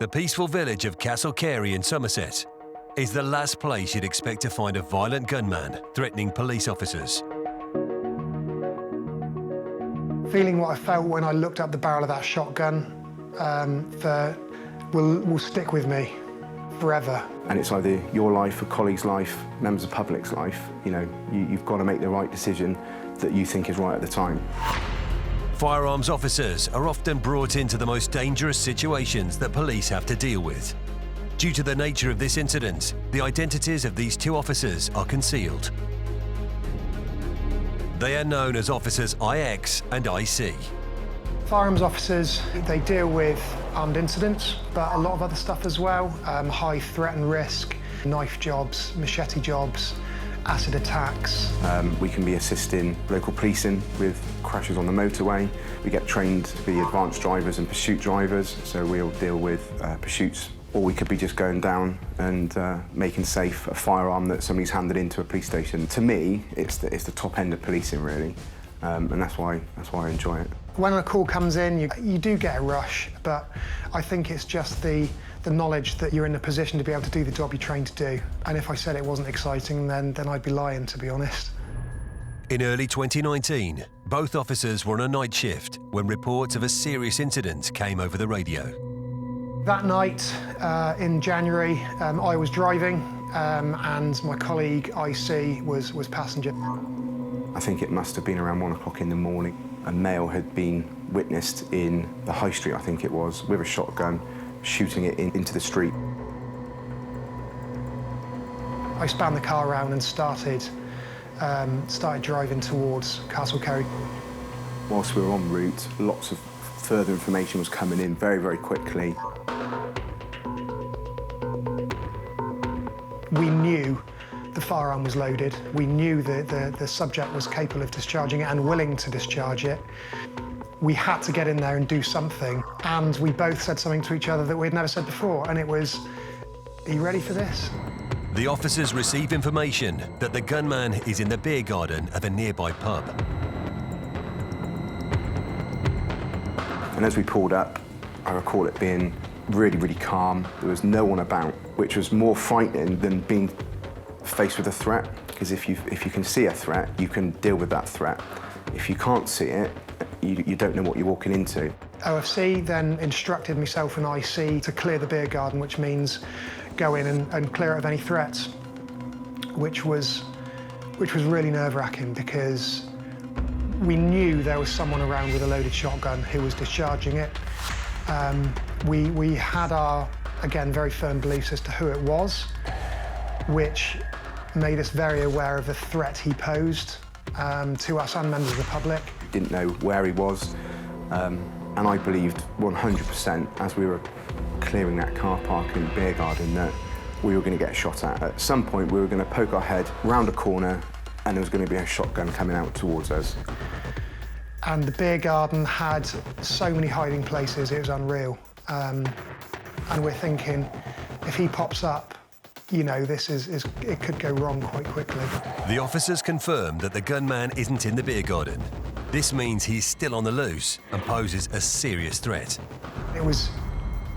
The peaceful village of Castle Carey in Somerset is the last place you'd expect to find a violent gunman threatening police officers. Feeling what I felt when I looked up the barrel of that shotgun will stick with me forever. And it's either your life, a colleague's life, members of the public's life. You know, you've got to make the right decision that you think is right at the time. Firearms officers are often brought into the most dangerous situations that police have to deal with. Due to the nature of this incident, the identities of these two officers are concealed. They are known as Officers IX and IC. Firearms officers, they deal with armed incidents, but a lot of other stuff as well. High threat and risk, knife jobs, machete jobs, acid attacks. We can be assisting local policing with crashes on the motorway. We get trained to be advanced drivers and pursuit drivers, so we'll deal with pursuits. Or we could be just going down and making safe a firearm that somebody's handed into a police station. To me, it's the top end of policing, really, and that's why I enjoy it. When a call comes in, you do get a rush, but I think it's just the knowledge that you're in a position to be able to do the job you're trained to do. And if I said it wasn't exciting, then I'd be lying, to be honest. In early 2019, both officers were on a night shift when reports of a serious incident came over the radio. That night in January, I was driving and my colleague IC was passenger. I think it must have been around 1 o'clock in the morning. A male had been witnessed in the high street, I think it was, with a shotgun, shooting it into the street. I spun the car around and started driving towards Castle Carey. Whilst we were en route, lots of further information was coming in very, very quickly. We knew the firearm was loaded. We knew that the subject was capable of discharging it and willing to discharge it. We had to get in there and do something. And we both said something to each other that we'd never said before, and it was, "Are you ready for this?" The officers receive information that the gunman is in the beer garden of a nearby pub. And as we pulled up, I recall it being really, really calm. There was no one about, which was more frightening than being faced with a threat. Because if you can see a threat, you can deal with that threat. If you can't see it, you don't know what you're walking into. OFC then instructed myself and IC to clear the beer garden, which means go in and clear it of any threats, which was really nerve-wracking because we knew there was someone around with a loaded shotgun who was discharging it. We had our, again, very firm beliefs as to who it was, which made us very aware of the threat he posed to us and members of the public. Didn't know where he was, and I believed 100% as we were clearing that car park in the beer garden that we were going to get shot at. At some point, we were going to poke our head round a corner and there was going to be a shotgun coming out towards us. And the beer garden had so many hiding places, it was unreal. And we're thinking, if he pops up, you know, it could go wrong quite quickly. The officers confirm that the gunman isn't in the beer garden. This means he's still on the loose and poses a serious threat. It was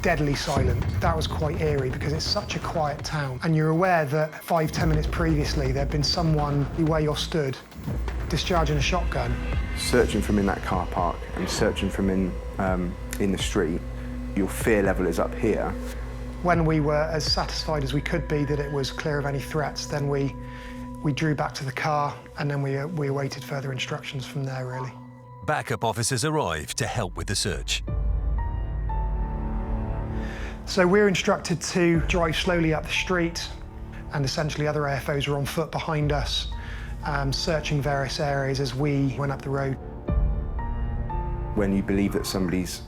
deadly silent. That was quite eerie because it's such a quiet town. And you're aware that 5-10 minutes previously there'd been someone where you're stood discharging a shotgun. Searching from in that car park and searching from in the street, your fear level is up here. When we were as satisfied as we could be that it was clear of any threats, then we drew back to the car and then we awaited further instructions from there, really. Backup officers arrive to help with the search. So we're instructed to drive slowly up the street, and essentially other AFOs were on foot behind us, searching various areas as we went up the road. When you believe that somebody's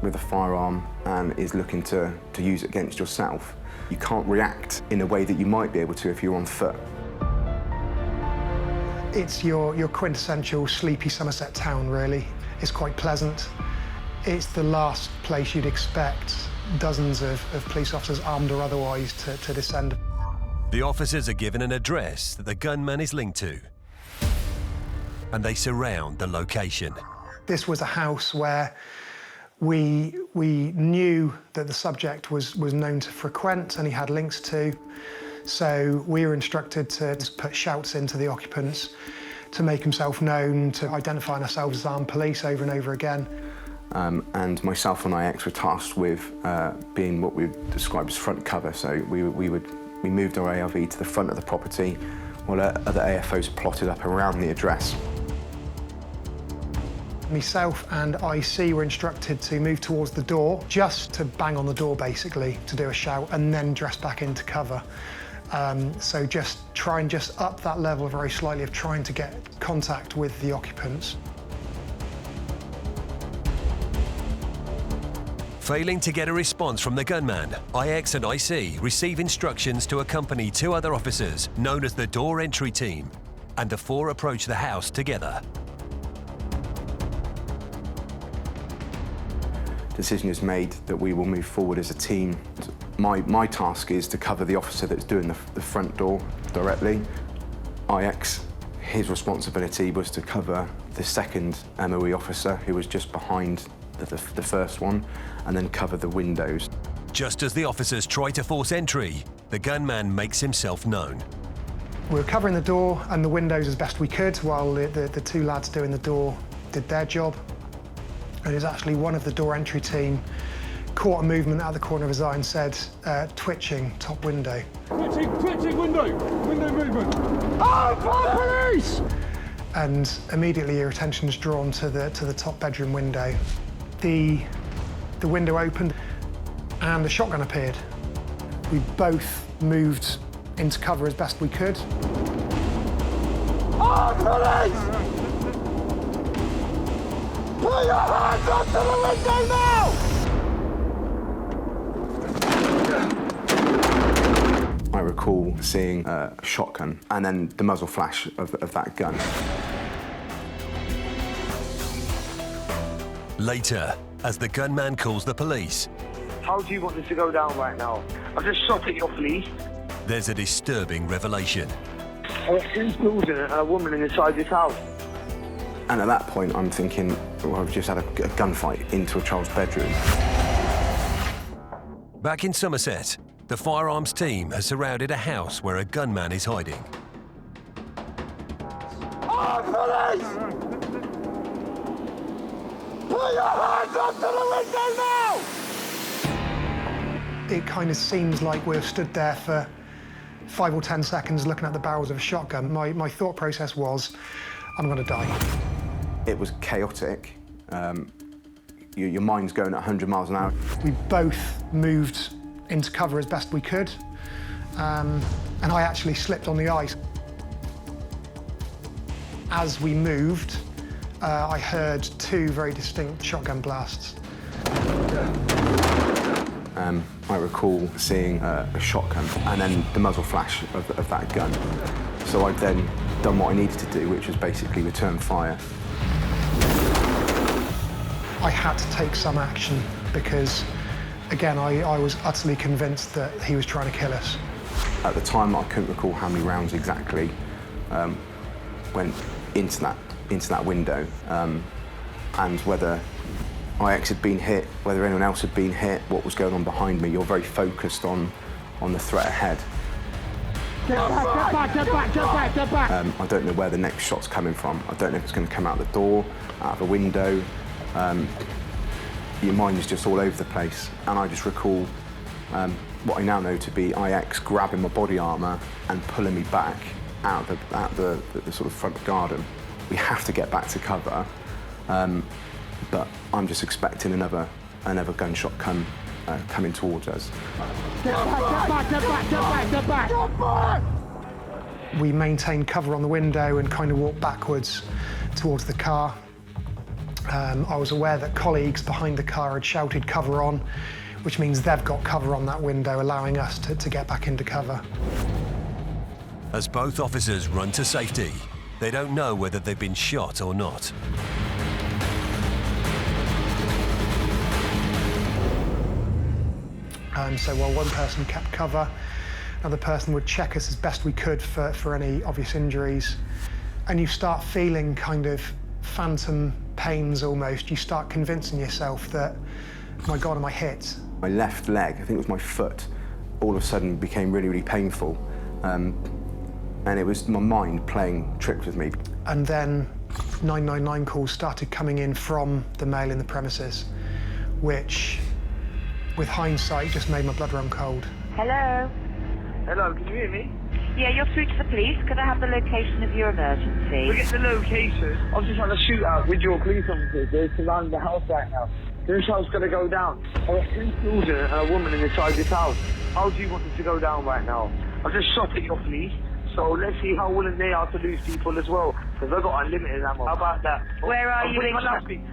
with a firearm and is looking to use it against yourself, you can't react in a way that you might be able to if you're on foot. It's your quintessential sleepy Somerset town, really. It's quite pleasant. It's the last place you'd expect dozens of police officers, armed or otherwise, to descend. The officers are given an address that the gunman is linked to, and they surround the location. This was a house where We knew that the subject was known to frequent and he had links to, so we were instructed to put shouts into the occupants to make himself known, to identify ourselves as armed police over and over again. And myself and IX were tasked with being what we describe as front cover. So we moved our ARV to the front of the property while other AFOs plotted up around the address. Myself and IC were instructed to move towards the door, just to bang on the door basically, to do a shout and then dress back into cover. So just try and just up that level very slightly of trying to get contact with the occupants. Failing to get a response from the gunman, IX and IC receive instructions to accompany 2 other officers, known as the Door Entry Team, and the 4 approach the house together. Decision is made that we will move forward as a team. My task is to cover the officer that's doing the front door directly. IX, his responsibility was to cover the second MOE officer who was just behind the first one, and then cover the windows. Just as the officers try to force entry, the gunman makes himself known. We were covering the door and the windows as best we could while the 2 lads doing the door did their job. And it was actually one of the Door Entry Team caught a movement out of the corner of his eye and said, twitching, top window. Twitching window movement. Oh, police! And immediately your attention is drawn to the top bedroom window. The window opened and the shotgun appeared. We both moved into cover as best we could. Oh, police! Put your hands up to the window now! I recall seeing a shotgun and then the muzzle flash of that gun. Later, as the gunman calls the police, how do you want this to go down right now? I've just shot at your police. there's a disturbing revelation. There's 3 children and a woman inside this house. And at that point, I'm thinking, well, I've just had a gunfight into a child's bedroom. Back in Somerset, the firearms team has surrounded a house where a gunman is hiding. Oh, police! Put your hands up to the window now! It kind of seems like we've stood there for 5 or 10 seconds looking at the barrels of a shotgun. My thought process was, I'm going to die. It was chaotic. Your mind's going at 100 miles an hour. We both moved into cover as best we could, and I actually slipped on the ice. As we moved, I heard 2 very distinct shotgun blasts. I recall seeing a shotgun and then the muzzle flash of that gun. So I'd then done what I needed to do, which was basically return fire. I had to take some action because, again, I was utterly convinced that he was trying to kill us. At the time, I couldn't recall how many rounds exactly went into that window, and whether IX had been hit, whether anyone else had been hit, what was going on behind me. You're very focused on the threat ahead. Get back! I don't know where the next shot's coming from. I don't know if it's going to come out the door, out of a window. Your mind is just all over the place. And I just recall what I now know to be IX grabbing my body armour and pulling me back out the sort of front garden. We have to get back to cover, but I'm just expecting another gunshot coming towards us. Get back! We maintained cover on the window and kind of walked backwards towards the car. I was aware that colleagues behind the car had shouted cover on, which means they've got cover on that window, allowing us to get back into cover. As both officers run to safety, they don't know whether they've been shot or not. So while one person kept cover, another person would check us as best we could for any obvious injuries. And you start feeling kind of phantom pains almost. You start convincing yourself that, my God, am I hit? My left leg, I think it was my foot, all of a sudden became really, really painful. And it was my mind playing tricks with me. And then 999 calls started coming in from the male in the premises, which, with hindsight, just made my blood run cold. Hello? Hello, can you hear me? Yeah, you're through to the police. Could I have the location of your emergency? We get the location. I was just on a shootout with your police officers. They're surrounding the house right now. This house is going to go down. I've got 2 children and a woman inside this house. How do you want it to go down right now? I've just shot at your police. So let's see how willing they are to lose people as well. Because they've got unlimited ammo. How about that? Where are you?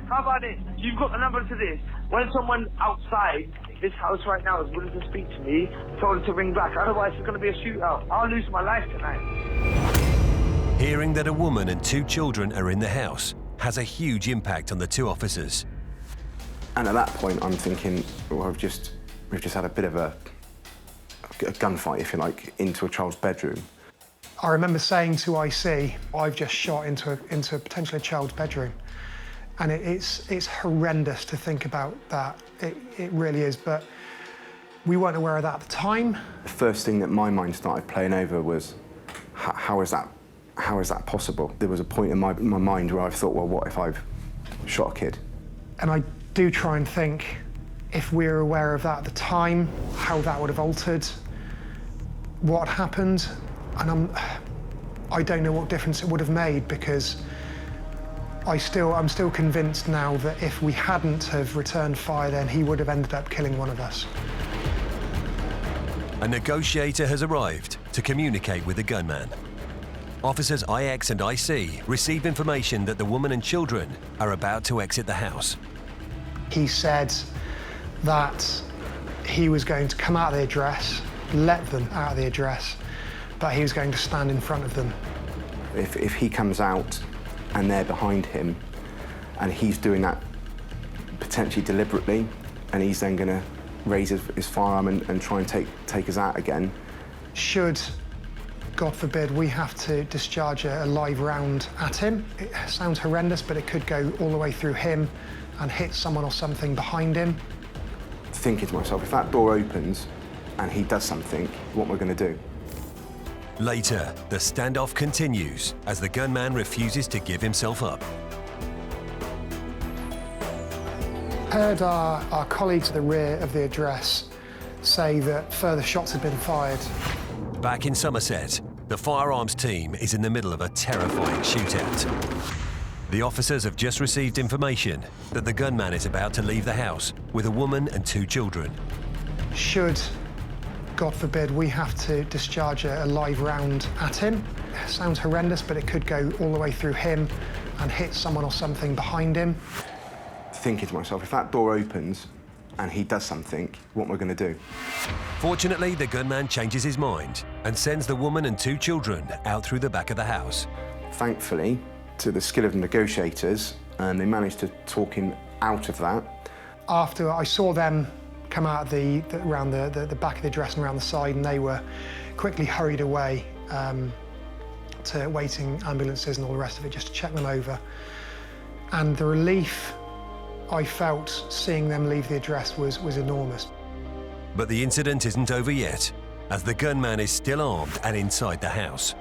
How about this? You've got the number to this. When someone outside this house right now is willing to speak to me, tell them to ring back. Otherwise, it's going to be a shootout. I'll lose my life tonight. Hearing that a woman and 2 children are in the house has a huge impact on the 2 officers. And at that point, I'm thinking, well, we've just had a bit of a gunfight, if you like, into a child's bedroom. I remember saying to IC, I've just shot into potentially a child's bedroom. And it's horrendous to think about that. It really is, but we weren't aware of that at the time. The first thing that my mind started playing over was, how is that possible? There was a point in my mind where I thought, well, what if I've shot a kid? And I do try and think, if we were aware of that at the time, how that would have altered what happened. And I don't know what difference it would have made, because I'm still convinced now that if we hadn't have returned fire, then he would have ended up killing one of us. A negotiator has arrived to communicate with the gunman. Officers IX and IC receive information that the woman and children are about to exit the house. He said that he was going to come out of the address, let them out of the address, but he was going to stand in front of them. If he comes out and they're behind him, and he's doing that potentially deliberately, and he's then going to raise his firearm and try and take us out again. Should, God forbid, we have to discharge a live round at him, it sounds horrendous, but it could go all the way through him and hit someone or something behind him. Thinking to myself, if that door opens and he does something, what am I going to do? Later, the standoff continues as the gunman refuses to give himself up. Heard our colleagues at the rear of the address say that further shots had been fired. Back in Somerset, the firearms team is in the middle of a terrifying shootout. The officers have just received information that the gunman is about to leave the house with a woman and 2 children. Should, God forbid, we have to discharge a live round at him, it sounds horrendous, but it could go all the way through him and hit someone or something behind him. Thinking to myself, if that door opens and he does something, what am I going to do? Fortunately, the gunman changes his mind and sends the woman and 2 children out through the back of the house. Thankfully, to the skill of the negotiators, and they managed to talk him out of that. After I saw them come out around the back of the address and around the side, and they were quickly hurried away to waiting ambulances and all the rest of it, just to check them over. And the relief I felt seeing them leave the address was enormous. But the incident isn't over yet, as the gunman is still armed and inside the house.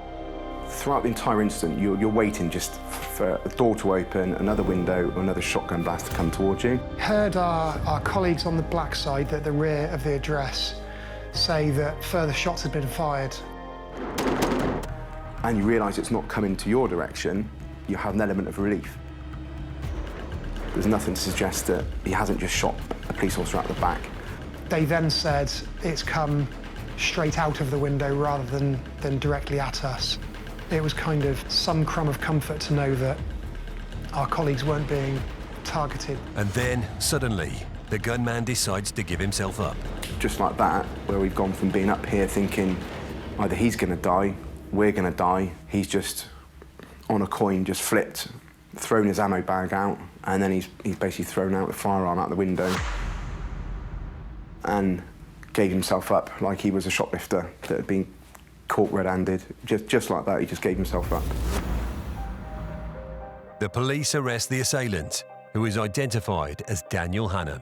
Throughout the entire incident, you're waiting just for a door to open, another window, or another shotgun blast to come towards you. Heard our colleagues on the black side at the rear of the address say that further shots had been fired. And you realise it's not coming to your direction, you have an element of relief. There's nothing to suggest that he hasn't just shot a police officer out the back. They then said it's come straight out of the window rather than directly at us. It was kind of some crumb of comfort to know that our colleagues weren't being targeted. And then, suddenly, the gunman decides to give himself up. Just like that, where we've gone from being up here thinking either he's going to die, we're going to die, he's just on a coin, just flipped, thrown his ammo bag out, and then he's basically thrown out the firearm out the window and gave himself up like he was a shoplifter that had been caught red-handed. Just like that, he just gave himself up. The police arrest the assailant, who is identified as Daniel Hannam.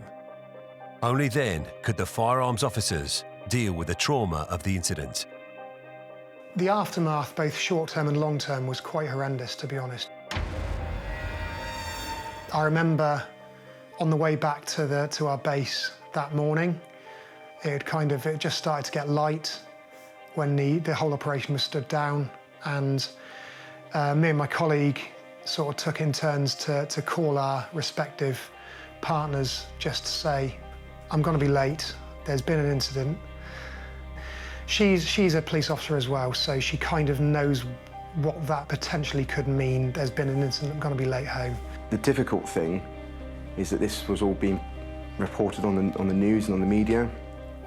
Only then could the firearms officers deal with the trauma of the incident. The aftermath, both short-term and long-term, was quite horrendous, to be honest. I remember on the way back to our base that morning, it just started to get light when the whole operation was stood down, and me and my colleague sort of took in turns to call our respective partners just to say, I'm going to be late, there's been an incident. She's a police officer as well, so she kind of knows what that potentially could mean. There's been an incident, I'm going to be late home. The difficult thing is that this was all being reported on the news and on the media.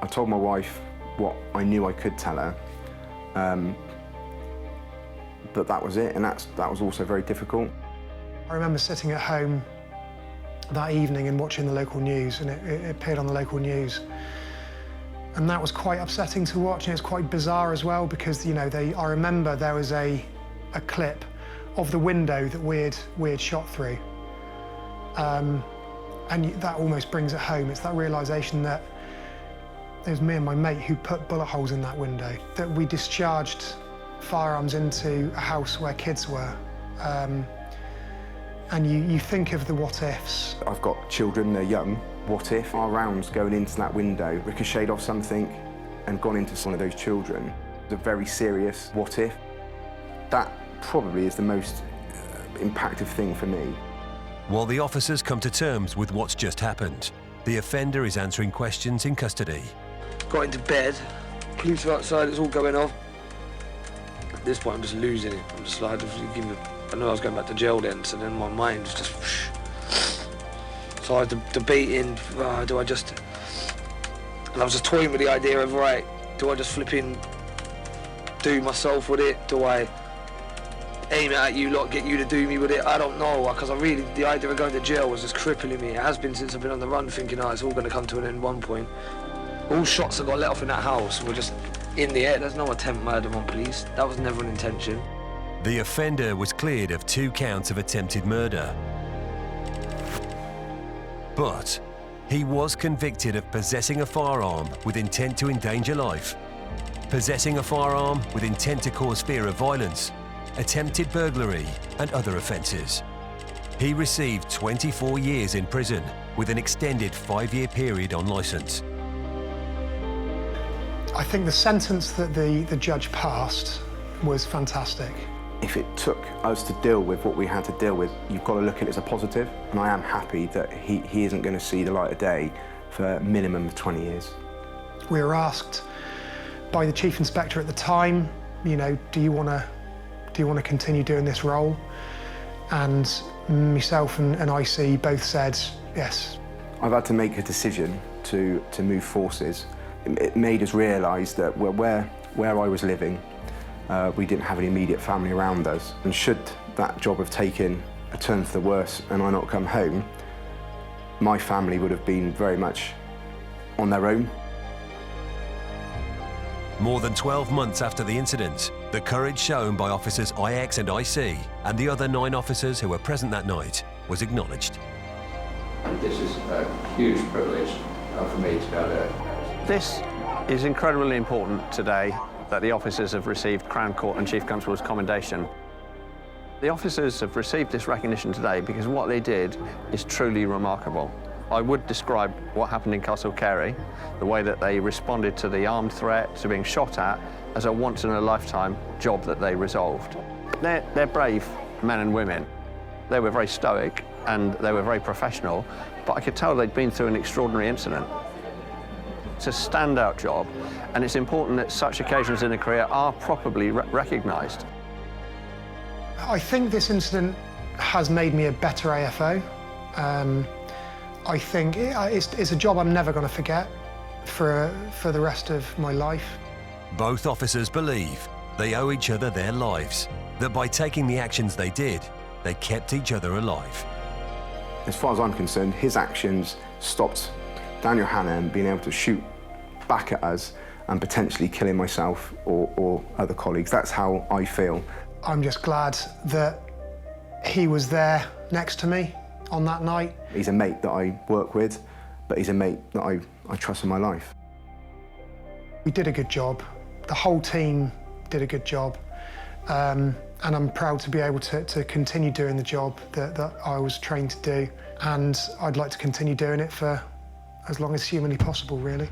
I told my wife what I knew I could tell her, but that was it, and that was also very difficult. I remember sitting at home that evening and watching the local news, and it appeared on the local news. And that was quite upsetting to watch, and it's quite bizarre as well, because, you know, I remember there was a clip of the window that we had shot through. And that almost brings it home. It's that realisation that it was me and my mate who put bullet holes in that window, that we discharged firearms into a house where kids were. And you think of the what-ifs. I've got children, they're young. What if our rounds going into that window ricocheted off something and gone into one of those children? It's a very serious what if. That probably is the most impactful thing for me. While the officers come to terms with what's just happened, the offender is answering questions in custody. Got into bed, police are outside, it's all going off. At this point, I'm just losing it. I'm just like, I know I was going back to jail then, so then my mind was just... So I was debating, do I just... And I was just toying with the idea of, right, do I just flipping do myself with it? Do I aim it at you lot, get you to do me with it? I don't know, because the idea of going to jail was just crippling me. It has been since I've been on the run, thinking, it's all going to come to an end at one point. All shots that got let off in that house were just in the air. There's no attempt murder on police. That was never an intention. The offender was cleared of 2 counts of attempted murder. But he was convicted of possessing a firearm with intent to endanger life, possessing a firearm with intent to cause fear of violence, attempted burglary, and other offences. He received 24 years in prison with an extended 5-year period on licence. I think the sentence that the judge passed was fantastic. If it took us to deal with what we had to deal with, you've got to look at it as a positive. And I am happy that he isn't going to see the light of day for a minimum of 20 years. We were asked by the chief inspector at the time, you know, do you want to continue doing this role? And myself and IC both said yes. I've had to make a decision to move forces. It made us realise that where I was living, we didn't have an immediate family around us. And should that job have taken a turn for the worse and I not come home, my family would have been very much on their own. More than 12 months after the incident, the courage shown by officers IX and IC and the other 9 officers who were present that night was acknowledged. This is a huge privilege for me to be able to... This is incredibly important today, that the officers have received Crown Court and Chief Constable's Commendation. The officers have received this recognition today because what they did is truly remarkable. I would describe what happened in Castle Carey, the way that they responded to the armed threat, to being shot at, as a once-in-a-lifetime job that they resolved. They're brave men and women. They were very stoic and they were very professional, but I could tell they'd been through an extraordinary incident. It's a standout job, and it's important that such occasions in a career are properly recognised. I think this incident has made me a better AFO. I think it's a job I'm never going to forget for the rest of my life. Both officers believe they owe each other their lives, that by taking the actions they did, they kept each other alive. As far as I'm concerned, his actions stopped Daniel Hannam being able to shoot back at us and potentially killing myself or other colleagues. That's how I feel. I'm just glad that He was there next to me on that night. He's a mate that I work with, but he's a mate that I trust in my life. We did a good job. The whole team did a good job. And I'm proud to be able to continue doing the job that I was trained to do. And I'd like to continue doing it for as long as humanly possible, really.